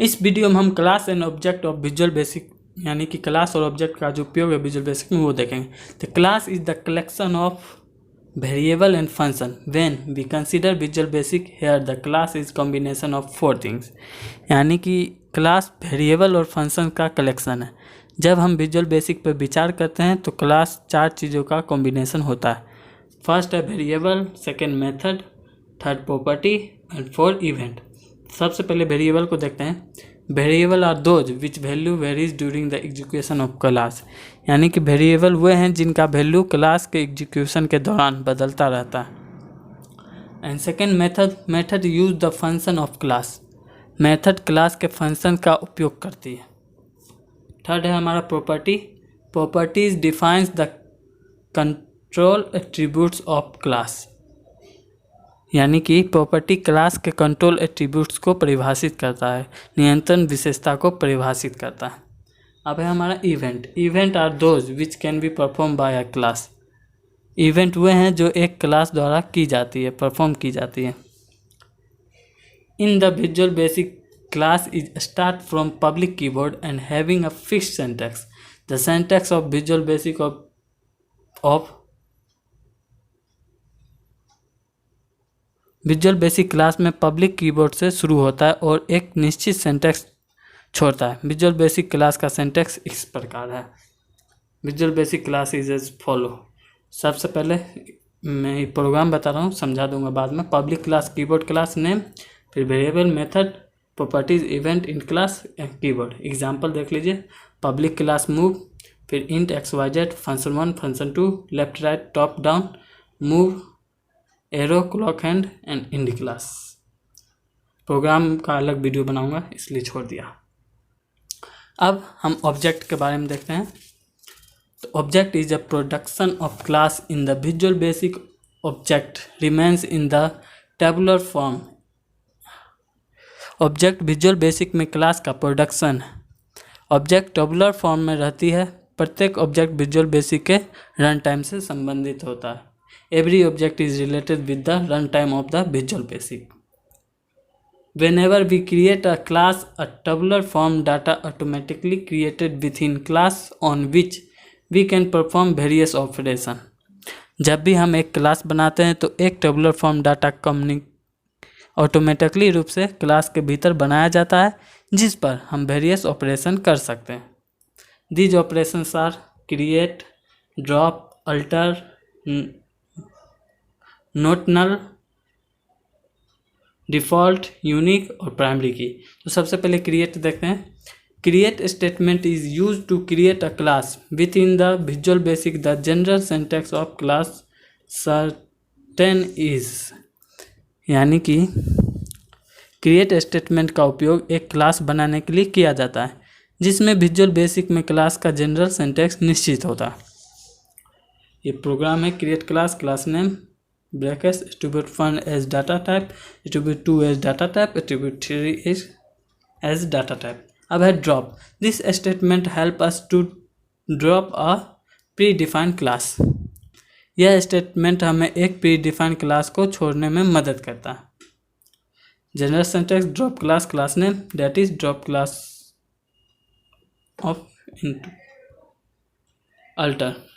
इस वीडियो में हम class and object of visual basic यानी कि क्लास और ऑब्जेक्ट का जो उपयोग है विजुअल बेसिक में वो देखेंगे। The class is the collection of variable and function when we consider visual basic here the class is combination of 4 things. यानी कि क्लास वेरिएबल और फंक्शन का कलेक्शन है। जब हम विजुअल बेसिक पर विचार करते हैं तो क्लास 4 चीज़ों का कॉम्बिनेशन होता है। फर्स्ट है variable, second method, third property and fourth event. सबसे पहले वेरिएबल को देखते हैं। Variable are those which value varies during the execution of class. यानी कि वेरिएबल वे हैं जिनका वैल्यू क्लास के एग्जीक्यूशन के दौरान बदलता रहता है। And second method use the function of class. Method class के फंक्शन का उपयोग करती है। थर्ड है हमारा properties defines the control attributes of class. यानी कि प्रॉपर्टी क्लास के कंट्रोल एट्रीब्यूट्स को परिभाषित करता है, नियंत्रण विशेषता को परिभाषित करता है। अब है हमारा event are those which can be perform by a class. Event वे हैं जो एक क्लास द्वारा की जाती है, परफॉर्म की जाती है। इन the visual basic class is start from public keyboard and having a fixed syntax. The syntax of visual basic of visual basic class में पब्लिक कीबोर्ड से शुरू होता है और एक निश्चित सिंटैक्स छोड़ता है। विजुअल बेसिक क्लास का सिंटैक्स इस प्रकार है। Visual basic class is as follow. सबसे पहले मैं प्रोग्राम बता रहा हूँ, समझा दूंगा बाद में। Public class keyboard class name, फिर variable, method, properties, event, in class keyboard. Example देख लीजिए। पब्लिक क्लास मूव, फिर int XYZ, function 1, function 2, left right top down, move, arrow, clock hand and end class. Program का अलग video बनाऊंगा इसलिए छोड़ दिया। अब हम ऑब्जेक्ट के बारे में देखते हैं। तो object is a production of class in the visual basic. Object remains in the tabular form. Object visual basic में क्लास का प्रोडक्शन है। ऑब्जेक्ट टेबुलर फॉर्म में रहती है। प्रत्येक ऑब्जेक्ट विजुअल बेसिक के रन टाइम से संबंधित होता है। Every object is related with the runtime of the Visual Basic. Whenever we create a class, a tabular form data automatically created within class on which we can perform various operation. जब भी हम एक class बनाते हैं तो एक tabular form data automatically रूप से क्लास के भीतर बनाया जाता है जिस पर हम वेरियस ऑपरेशन कर सकते हैं। These operations are create, drop, alter, not null, default, unique और प्राइमरी की। तो सबसे पहले क्रिएट देखते हैं। Create statement is use to create a class within the visual basic. The general syntax of class certain is. यानी कि create statement का उपयोग एक क्लास बनाने के लिए किया जाता है जिसमें विजुअल बेसिक में क्लास का जनरल सिंटैक्स निश्चित होता है। ये प्रोग्राम है। Create class name, brackets, attribute 1 as data type, attribute 2 as data type, attribute 3 is as data type. अब है drop. This statement help us to drop a predefined class. यह statement हमें एक प्रीडिफाइंड क्लास को छोड़ने में मदद करता है। General syntax drop class name, that is drop class of into alter.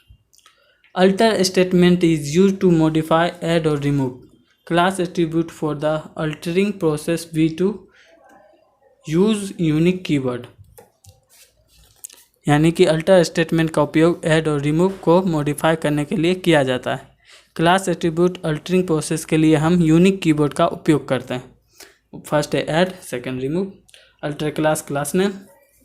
Alter statement is used to modify, add or remove class attribute. For the altering process we to use unique keyword। यानी कि alter statement का उपयोग add और remove को modify करने के लिए किया जाता है। क्लास एट्रीब्यूट अल्टरिंग प्रोसेस के लिए हम यूनिक कीवर्ड का उपयोग करते हैं। फर्स्ट है add, second remove. Alter class name,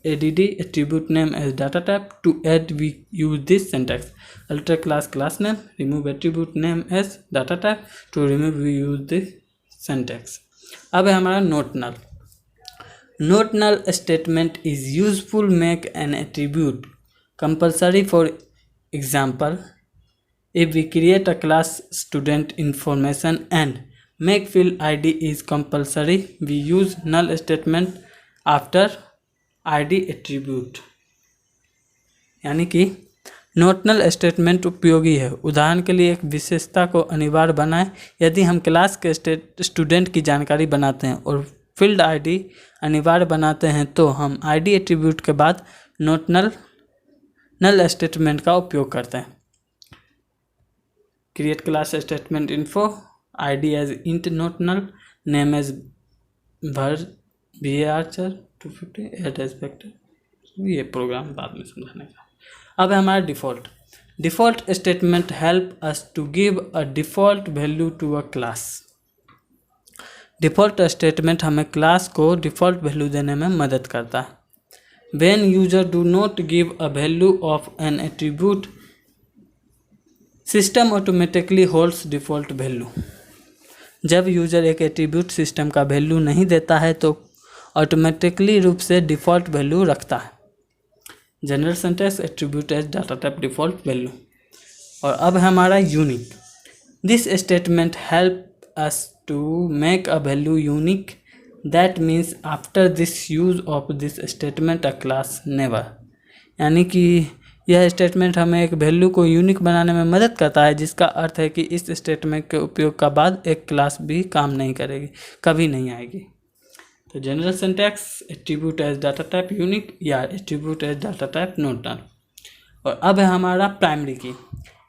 add attribute name as data type. To add we use this syntax. Alter class name, remove attribute name as data type. To remove we use this syntax. अब है हमारा not null. Not null statement is useful make an attribute compulsory. For example, if we create a class student information and make field id is compulsory, we use null statement after id attribute. यानी कि नोटनल statement उपयोगी है। उदाहरण के लिए एक विशेषता को अनिवार्य बनाएं। यदि हम क्लास के स्टूडेंट की जानकारी बनाते हैं और फील्ड आईडी अनिवार्य बनाते हैं तो हम आईडी एट्रीब्यूट के बाद नल स्टेटमेंट का उपयोग करते हैं। Create class statement info, ID as int not null, name as var 250, add as vector. ये प्रोग्राम बाद में समझाने का। अब है हमारा default statement help us to give a default value to a class. Default statement हमें क्लास को डिफ़ॉल्ट वैल्यू देने में मदद करता है। When user do not give a value of an attribute, system automatically holds default value. जब user एक attribute system का वैल्यू नहीं देता है तो ऑटोमेटिकली रूप से डिफ़ॉल्ट वैल्यू रखता है। General syntax attribute as data type default value. और अब है हमारा unique. This statement help us to make a value unique, that means after this use of this statement a class never. यानी कि यह statement हमें एक वैल्यू को यूनिक बनाने में मदद करता है, जिसका अर्थ है कि इस स्टेटमेंट के उपयोग का बाद एक क्लास भी काम नहीं करेगी, कभी नहीं आएगी। तो general syntax attribute as data type unique या attribute as data type not null. और अब है हमारा primary key.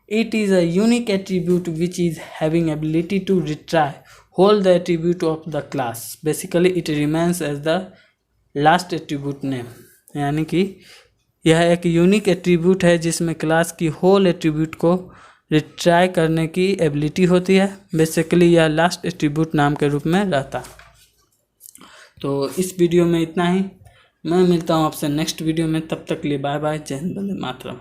It is a unique attribute which is having ability to retrieve whole the attribute of the class. Basically it remains as the last attribute name. यानी कि यह एक unique attribute है जिसमें क्लास की होल एट्रीब्यूट को retry करने की एबिलिटी होती है। बेसिकली यह लास्ट एट्रीब्यूट नाम के रूप में रहता है। तो इस वीडियो में इतना ही। मैं मिलता हूँ आपसे नेक्स्ट वीडियो में, तब तक के लिए बाय बाय। जय हिंद, वंदे मातरम।